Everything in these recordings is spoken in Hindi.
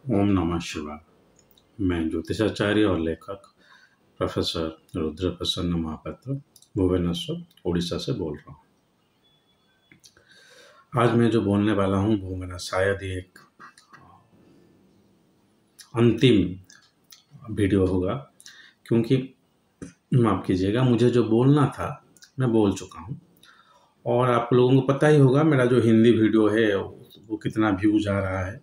ओम नमः शिवाय। मैं ज्योतिषाचार्य और लेखक प्रोफेसर रुद्र प्रसन्न महापात्र भुवनेश्वर उड़ीसा से बोल रहा हूँ। आज मैं जो बोलने वाला हूँ वो मेरा शायद ही एक अंतिम वीडियो होगा, क्योंकि माफ़ कीजिएगा, मुझे जो बोलना था मैं बोल चुका हूँ। और आप लोगों को पता ही होगा मेरा जो हिंदी वीडियो है वो कितना व्यूज आ रहा है।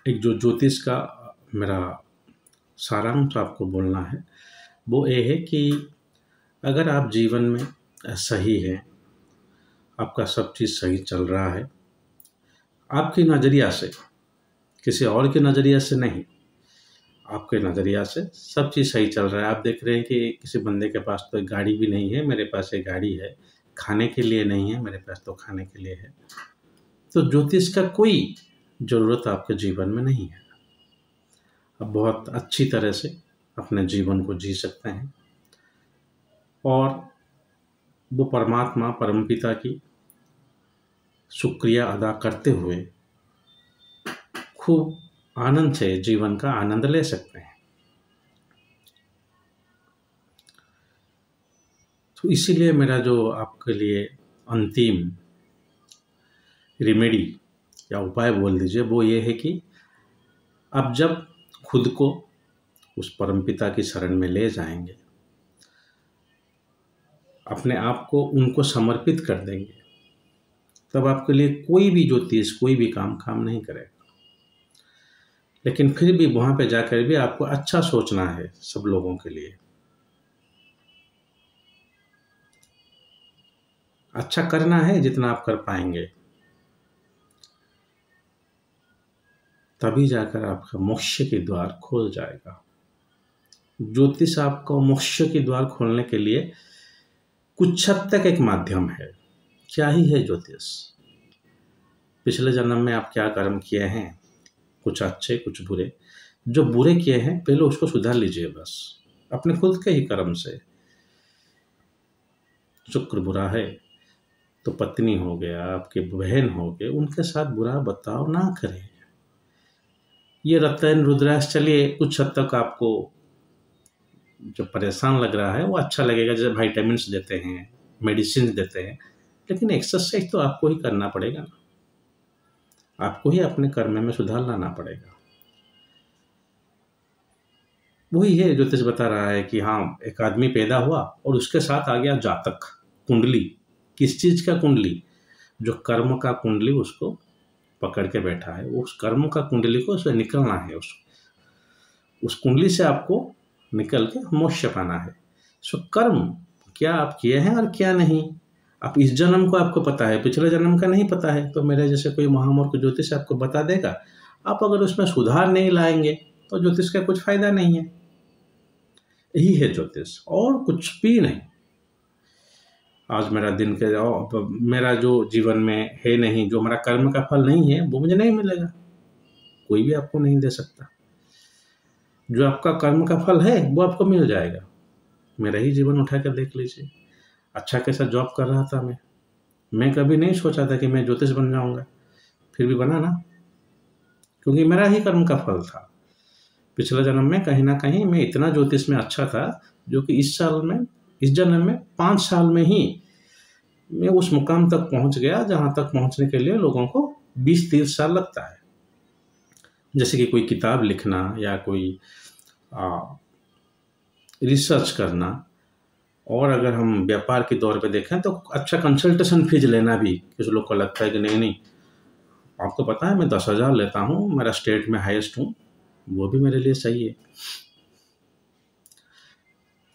एक जो ज्योतिष का मेरा सारांश आपको बोलना है वो ये है कि अगर आप जीवन में सही हैं, आपका सब चीज़ सही चल रहा है, आपके नज़रिया से, किसी और के नज़रिया से नहीं, आपके नज़रिया से सब चीज़ सही चल रहा है। आप देख रहे हैं कि किसी बंदे के पास तो एक गाड़ी भी नहीं है, मेरे पास एक गाड़ी है। खाने के लिए नहीं है, मेरे पास तो खाने के लिए है। तो ज्योतिष का कोई ज़रूरत आपके जीवन में नहीं है। आप बहुत अच्छी तरह से अपने जीवन को जी सकते हैं और वो परमात्मा परमपिता की शुक्रिया अदा करते हुए खूब आनंद से जीवन का आनंद ले सकते हैं। तो इसीलिए मेरा जो आपके लिए अंतिम रेमेडी या उपाय बोल दीजिए वो ये है कि आप जब खुद को उस परमपिता की शरण में ले जाएंगे, अपने आप को उनको समर्पित कर देंगे, तब आपके लिए कोई भी ज्योतिष कोई भी काम नहीं करेगा। लेकिन फिर भी वहाँ पे जाकर भी आपको अच्छा सोचना है सब लोगों के लिए, अच्छा करना है जितना आप कर पाएंगे, तभी जाकर आपका मोक्ष के द्वार खोल जाएगा। ज्योतिष आपको मोक्ष के द्वार खोलने के लिए कुछ हद तक एक माध्यम है। क्या ही है ज्योतिष? पिछले जन्म में आप क्या कर्म किए हैं, कुछ अच्छे कुछ बुरे। जो बुरे किए हैं पहले उसको सुधार लीजिए, बस अपने खुद के ही कर्म से। शुक्र बुरा है तो पत्नी हो गया, आपके बहन हो गए, उनके साथ बुरा बर्ताव ना करें। ये रतन रुद्राक्ष चलिए कुछ हद तक आपको जो परेशान लग रहा है वो अच्छा लगेगा, जैसे विटामिन्स देते हैं, मेडिसिन देते हैं, लेकिन एक्सरसाइज तो आपको ही करना पड़ेगा ना। आपको ही अपने कर्म में सुधार लाना पड़ेगा। वही है ज्योतिष बता रहा है कि हाँ, एक आदमी पैदा हुआ और उसके साथ आ गया जातक, कुंडली। किस चीज का कुंडली? जो कर्म का कुंडली उसको पकड़ के बैठा है, उस कर्म का कुंडली को उसे निकलना है। उस कुंडली से आपको निकल के मोक्ष पाना है। सो कर्म क्या आप किए हैं और क्या नहीं, आप इस जन्म को आपको पता है, पिछले जन्म का नहीं पता है। तो मेरे जैसे कोई महामूर्ख ज्योतिष आपको बता देगा, आप अगर उसमें सुधार नहीं लाएंगे तो ज्योतिष का कुछ फायदा नहीं है। यही है ज्योतिष, और कुछ भी नहीं। आज मेरा दिन के मेरा जो जीवन में है नहीं, जो मेरा कर्म का फल नहीं है वो मुझे नहीं मिलेगा, कोई भी आपको नहीं दे सकता। जो आपका कर्म का फल है वो आपको मिल जाएगा। मेरा ही जीवन उठा कर देख लीजिए। अच्छा कैसा जॉब कर रहा था मैं कभी नहीं सोचा था कि मैं ज्योतिष बन जाऊंगा, फिर भी बना ना, क्योंकि मेरा ही कर्म का फल था। पिछले जन्म में कहीं ना कहीं मैं इतना ज्योतिष में अच्छा था, जो कि इस जन्म में 5 साल में ही मैं उस मुकाम तक पहुंच गया जहां तक पहुंचने के लिए लोगों को 20-30 साल लगता है। जैसे कि कोई किताब लिखना या कोई रिसर्च करना, और अगर हम व्यापार के दौर पे देखें तो अच्छा कंसल्टेशन फीस लेना भी कुछ लोग को लगता है कि नहीं, आपको पता है मैं 10,000 लेता हूँ, मेरा स्टेट में हाईएस्ट हूँ, वो भी मेरे लिए सही है।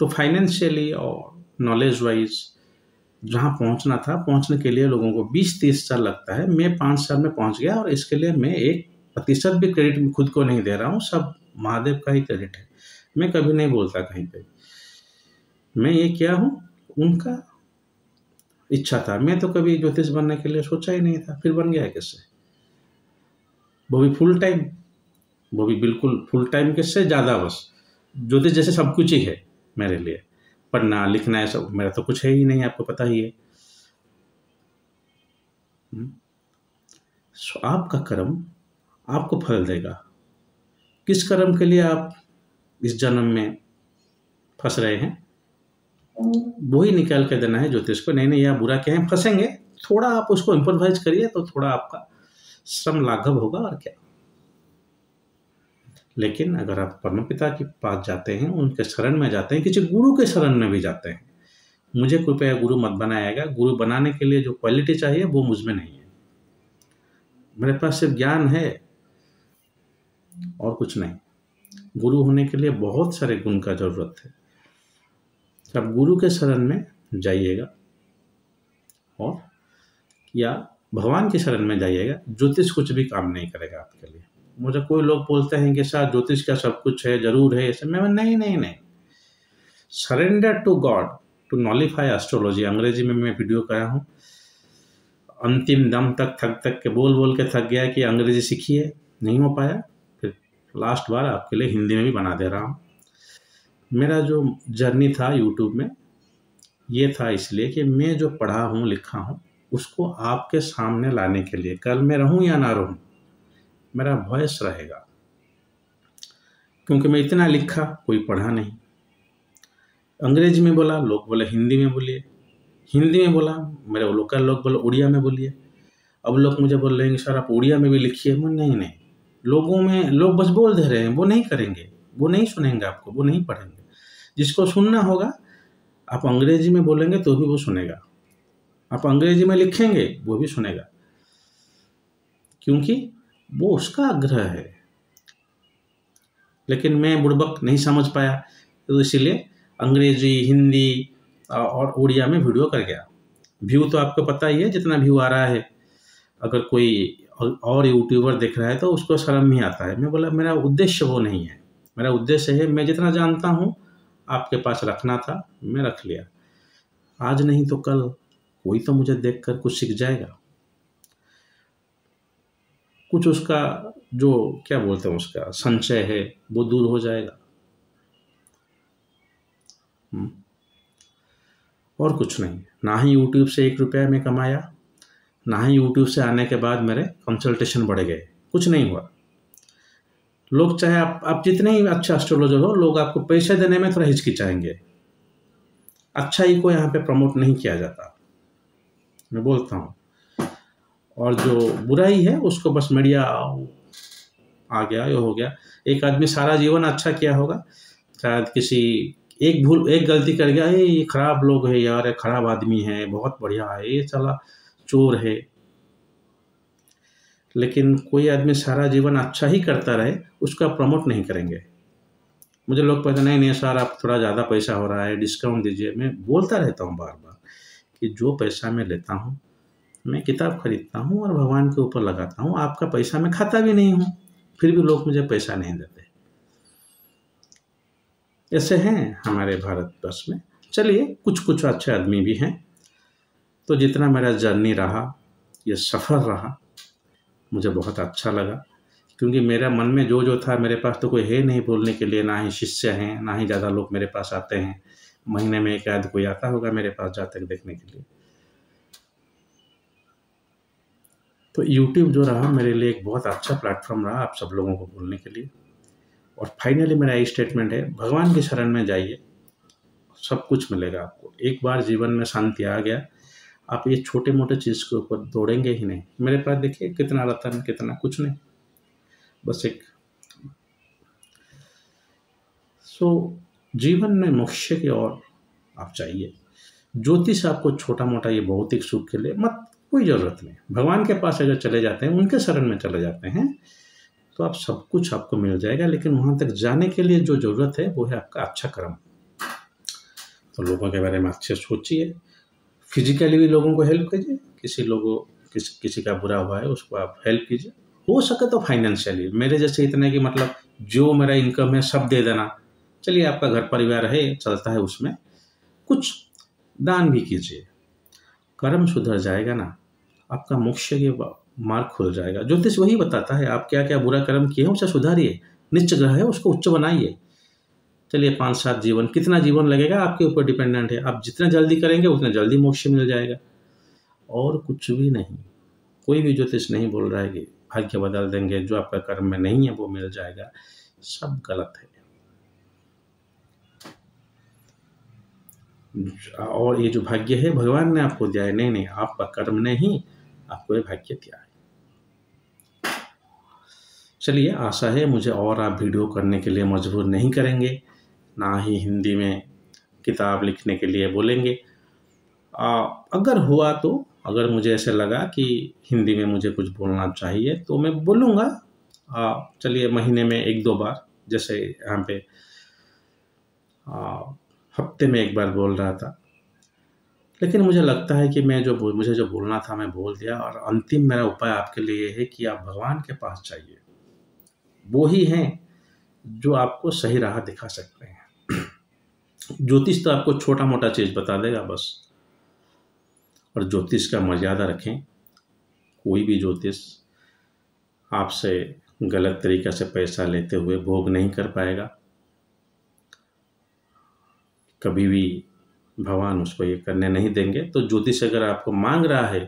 तो फाइनेंशियली और नॉलेज वाइज जहाँ पहुँचना था, पहुँचने के लिए लोगों को 20-30 साल लगता है। मैं 5 साल में पहुँच गया, और इसके लिए मैं 1% भी क्रेडिट खुद को नहीं दे रहा हूँ, सब महादेव का ही क्रेडिट है। मैं कभी नहीं बोलता कहीं पे मैं ये क्या हूँ, उनका इच्छा था। मैं तो कभी ज्योतिष बनने के लिए सोचा ही नहीं था, फिर बन गया कैसे? वो भी फुल टाइम, वो भी बिल्कुल फुल टाइम के से ज़्यादा। बस ज्योतिष जैसे सब कुछ ही है मेरे लिए, पढ़ना लिखना है सब, मेरा तो कुछ है ही नहीं, आपको पता ही है। सो आपका कर्म आपको फल देगा। किस कर्म के लिए आप इस जन्म में फंस रहे हैं, वो ही निकाल के देना है ज्योतिष को। नहीं नहीं, आप बुरा क्या है, फंसेंगे, थोड़ा आप उसको इम्प्रोवाइज करिए तो थोड़ा आपका श्रम लाघव होगा और क्या। लेकिन अगर आप परमपिता के पास जाते हैं, उनके शरण में जाते हैं, किसी गुरु के शरण में भी जाते हैं, मुझे कृपया गुरु मत बनाएगा। गुरु बनाने के लिए जो क्वालिटी चाहिए वो मुझ में नहीं है। मेरे पास सिर्फ ज्ञान है और कुछ नहीं। गुरु होने के लिए बहुत सारे गुण का जरूरत है। आप गुरु के शरण में जाइएगा और या भगवान के शरण में जाइएगा। ज्योतिष कुछ भी काम नहीं करेगा आपके लिए। मुझे कोई लोग बोलते हैं कि सर ज्योतिष का सब कुछ है, जरूर है ऐसे। मैं नहीं नहीं नहीं, surrender to God to nullify astrology. अंग्रेजी में मैं वीडियो कराया हूँ। अंतिम दम तक थक के बोल के थक गया कि अंग्रेजी सीखिए, नहीं हो पाया। फिर लास्ट बार आपके लिए हिंदी में भी बना दे रहा हूँ। मेरा जो जर्नी था यूट्यूब में ये था इसलिए कि मैं जो पढ़ा हूँ लिखा हूँ उसको आपके सामने लाने के लिए, कल मैं रहूँ या ना रहूँ, मेरा वॉइस रहेगा। क्योंकि मैं इतना लिखा, कोई पढ़ा नहीं। अंग्रेजी में बोला, लोग बोले हिंदी में बोलिए। हिंदी में बोला, मेरे लोकल लोग बोले उड़िया में बोलिए। अब लोग मुझे बोल रहे हैं सर आप उड़िया में भी लिखिए। मैं नहीं नहीं, लोगों में लोग बस बोल दे रहे हैं, वो नहीं करेंगे, वो नहीं सुनेंगे आपको, वो नहीं पढ़ेंगे। जिसको सुनना होगा, आप अंग्रेजी में बोलेंगे तो भी वो सुनेगा, आप अंग्रेजी में लिखेंगे वो भी सुनेगा, क्योंकि वो उसका आग्रह है। लेकिन मैं बुड़बक नहीं समझ पाया, तो इसीलिए अंग्रेजी, हिंदी और उड़िया में वीडियो कर गया। व्यू तो आपको पता ही है जितना व्यू आ रहा है। अगर कोई और यूट्यूबर देख रहा है तो उसको शर्म ही आता है। मैं बोला मेरा उद्देश्य वो नहीं है। मेरा उद्देश्य है मैं जितना जानता हूँ आपके पास रखना था, मैं रख लिया। आज नहीं तो कल कोई तो मुझे देखकर कुछ सीख जाएगा, कुछ उसका जो क्या बोलते हैं उसका संचय है वो दूर हो जाएगा। और कुछ नहीं। ना ही यूट्यूब से 1 रुपया मैं कमाया, ना ही यूट्यूब से आने के बाद मेरे कंसल्टेशन बढ़ गए, कुछ नहीं हुआ। लोग चाहे आप जितने ही अच्छा एस्ट्रोलॉजर हो, लोग आपको पैसे देने में थोड़ा हिचकिचाएंगे। अच्छाई को यहाँ पे प्रमोट नहीं किया जाता, मैं बोलता हूँ। और जो बुराई है उसको बस मीडिया आ गया, ये हो गया। एक आदमी सारा जीवन अच्छा किया होगा, शायद किसी एक गलती कर गया, ये खराब लोग है यार, ये खराब आदमी है, बहुत बढ़िया है, ये चला चोर है। लेकिन कोई आदमी सारा जीवन अच्छा ही करता रहे, उसका प्रमोट नहीं करेंगे। मुझे लोग कहते नहीं सर आप थोड़ा ज़्यादा पैसा हो रहा है, डिस्काउंट दीजिए। मैं बोलता रहता हूँ बार बार कि जो पैसा मैं लेता हूँ, मैं किताब खरीदता हूँ और भगवान के ऊपर लगाता हूँ। आपका पैसा मैं खाता भी नहीं हूँ, फिर भी लोग मुझे पैसा नहीं देते। ऐसे हैं हमारे भारतवर्ष में। चलिए कुछ अच्छे आदमी भी हैं। तो जितना मेरा जर्नी रहा, ये सफ़र रहा, मुझे बहुत अच्छा लगा। क्योंकि मेरा मन में जो था, मेरे पास तो कोई है नहीं बोलने के लिए, ना ही शिष्य हैं, ना ही ज़्यादा लोग मेरे पास आते हैं। महीने में एक आध कोई आता होगा मेरे पास जातक देखने के लिए। तो यूट्यूब जो रहा मेरे लिए एक बहुत अच्छा प्लेटफॉर्म रहा आप सब लोगों को बोलने के लिए। और फाइनली मेरा यही स्टेटमेंट है, भगवान की शरण में जाइए, सब कुछ मिलेगा आपको। एक बार जीवन में शांति आ गया, आप ये छोटे मोटे चीज़ के ऊपर दौड़ेंगे ही नहीं। मेरे पास देखिए कितना रतन, कितना कुछ नहीं, बस एक जीवन में मोक्ष की ओर आप चाहिए। ज्योतिष आपको छोटा मोटा ये भौतिक सुख के लिए मत, कोई ज़रूरत नहीं। भगवान के पास अगर चले जाते हैं, उनके शरण में चले जाते हैं, तो आप सब कुछ आपको मिल जाएगा। लेकिन वहाँ तक जाने के लिए जो ज़रूरत है वो है आपका अच्छा कर्म। तो लोगों के बारे में अच्छे सोचिए, फिजिकली भी लोगों को हेल्प कीजिए। किसी का बुरा हुआ है उसको आप हेल्प कीजिए, हो सके तो फाइनेंशियली। मेरे जैसे इतने कि मतलब जो मेरा इनकम है सब दे देना। चलिए आपका घर परिवार है, चलता है, उसमें कुछ दान भी कीजिए। कर्म सुधर जाएगा ना, आपका मोक्ष के मार्ग खुल जाएगा। ज्योतिष वही बताता है, आप क्या क्या बुरा कर्म किए हैं उसे सुधारिए। नीच ग्रह है उसको उच्च बनाइए। चलिए 5-7 जीवन, कितना जीवन लगेगा आपके ऊपर डिपेंडेंट है। आप जितना जल्दी करेंगे उतना जल्दी मोक्ष मिल जाएगा, और कुछ भी नहीं। कोई भी ज्योतिष नहीं बोल रहा है कि भाग्य बदल देंगे, जो आपका कर्म में नहीं है वो मिल जाएगा, सब गलत है। और ये जो भाग्य है भगवान ने आपको दिया है, नहीं, आपका कर्म ने ही आपको ये भाग्य दिया है। चलिए, आशा है मुझे और आप वीडियो करने के लिए मजबूर नहीं करेंगे, ना ही हिंदी में किताब लिखने के लिए बोलेंगे। अगर हुआ तो, अगर मुझे ऐसे लगा कि हिंदी में मुझे कुछ बोलना चाहिए तो मैं बोलूँगा। चलिए, महीने में 1-2 बार, जैसे यहाँ पे हफ्ते में 1 बार बोल रहा था। लेकिन मुझे लगता है कि मुझे जो बोलना था मैं बोल दिया, और अंतिम मेरा उपाय आपके लिए है कि आप भगवान के पास जाइए। वो ही हैं जो आपको सही राह दिखा सकते हैं। ज्योतिष तो आपको छोटा मोटा चीज़ बता देगा बस, और ज्योतिष का मर्यादा रखें। कोई भी ज्योतिष आपसे गलत तरीक़े से पैसा लेते हुए भोग नहीं कर पाएगा। कभी भी भगवान उसको ये करने नहीं देंगे। तो ज्योतिष अगर आपको मांग रहा है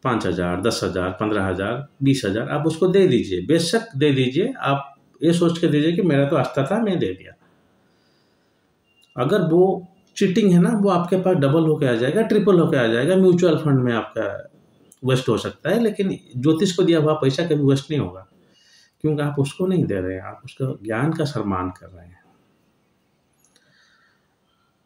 5,000, 10,000, 15,000, 20,000, आप उसको दे दीजिए, बेशक दे दीजिए। आप ये सोच के दीजिए कि मेरा तो आस्था था, मैं दे दिया। अगर वो चीटिंग है ना, वो आपके पास डबल होके आ जाएगा, ट्रिपल होके आ जाएगा। म्यूचुअल फंड में आपका वेस्ट हो सकता है, लेकिन ज्योतिष को दिया हुआ पैसा कभी वेस्ट नहीं होगा, क्योंकि आप उसको नहीं दे रहे हैं, आप उसका ज्ञान का सम्मान कर रहे हैं।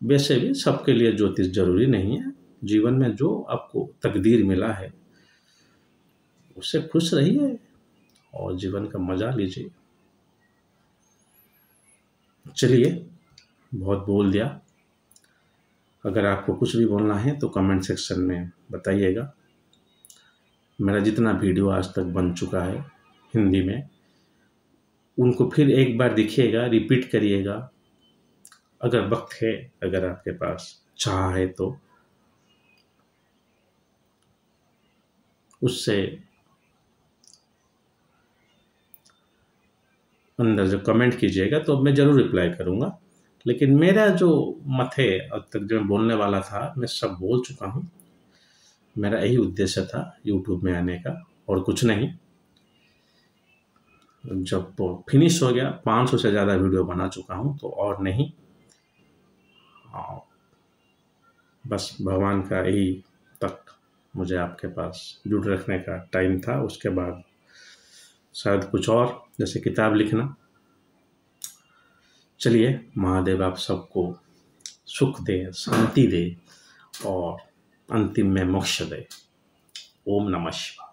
वैसे भी सबके लिए ज्योतिष जरूरी नहीं है। जीवन में जो आपको तकदीर मिला है उससे खुश रहिए और जीवन का मजा लीजिए। चलिए, बहुत बोल दिया। अगर आपको कुछ भी बोलना है तो कमेंट सेक्शन में बताइएगा। मेरा जितना वीडियो आज तक बन चुका है हिंदी में, उनको फिर एक बार देखिएगा, रिपीट करिएगा। अगर वक्त है, अगर आपके पास चाह है तो उससे अंदर जो कमेंट कीजिएगा तो मैं ज़रूर रिप्लाई करूँगा। लेकिन मेरा जो मत है, अब तक जो मैं बोलने वाला था मैं सब बोल चुका हूँ। मेरा यही उद्देश्य था यूट्यूब में आने का, और कुछ नहीं। जब फिनिश हो गया, 500 से ज़्यादा वीडियो बना चुका हूँ, तो और नहीं। बस भगवान का यही तक मुझे आपके पास जुड़ रखने का टाइम था। उसके बाद शायद कुछ और, जैसे किताब लिखना। चलिए, महादेव आप सबको सुख दे, शांति दे और अंतिम में मोक्ष दे। ओम नमः शिवाय।